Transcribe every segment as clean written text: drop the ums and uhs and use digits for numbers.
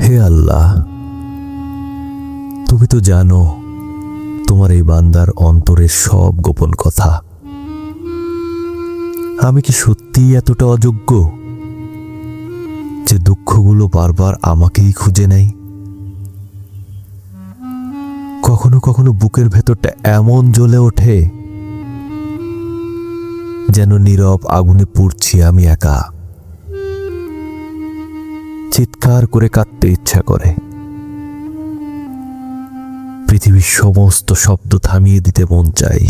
হে আল্লাহ, তুমি তো জানো তোমার এই বান্দার অন্তরের সব গোপন কথা। আমি কি সত্যিই এতটা অযোগ্য যে দুঃখগুলো বারবার আমাকেই খুঁজে নেয়? কখনো কখনো বুকের ভেতরটা এমন জ্বলে ওঠে যেন নীরব আগুনে পুড়ছি আমি একা। চিৎকার করে কাঁদতে ইচ্ছা করে, পৃথিবীর সমস্ত শব্দ থামিয়ে দিতে মন চাই।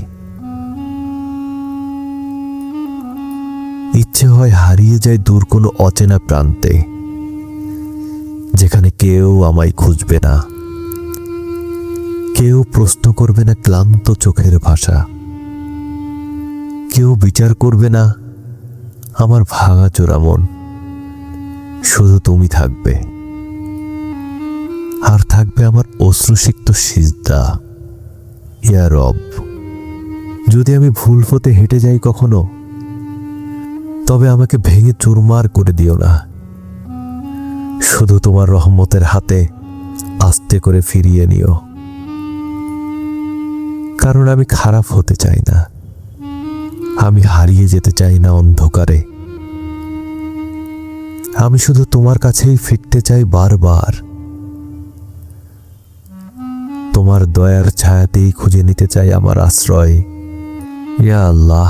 ইচ্ছে হয় হারিয়ে যায় দূর কোনো অচেনা প্রান্তে, যেখানে কেউ আমায় খুঁজবে না, কেউ প্রশ্ন করবে না ক্লান্ত চোখের ভাষা, কেউ বিচার করবে না আমার ভাঙাচোরা মন। শুধু তুমি থাকবে, আর থাকবে আমার অশ্রুসিক্ত সিজদা। ইয়া রব, যদি আমি ভুল পথে হেঁটে যাই কখনো, তবে আমাকে ভেঙে চুরমার করে দিও না। শুধু তোমার রহমতের হাতে আস্তে করে ফিরিয়ে নিও, কারণ আমি খারাপ হতে চাই না, আমি হারিয়ে যেতে চাই না অন্ধকারে। আমি শুধু তোমার কাছেই ফিরতে চাই বারবার। তোমার দয়ার ছায়াতেই খুঁজে নিতে চাই আমার আশ্রয়। ইয়া আল্লাহ,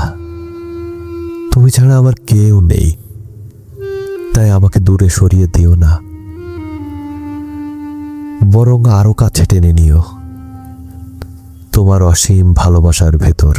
তুমি ছাড়া আমার কেউ নেই, তাই আমাকে দূরে সরিয়ে দিও না, বরং আরো কাছে টেনে নিও তোমার অসীম ভালোবাসার ভেতর।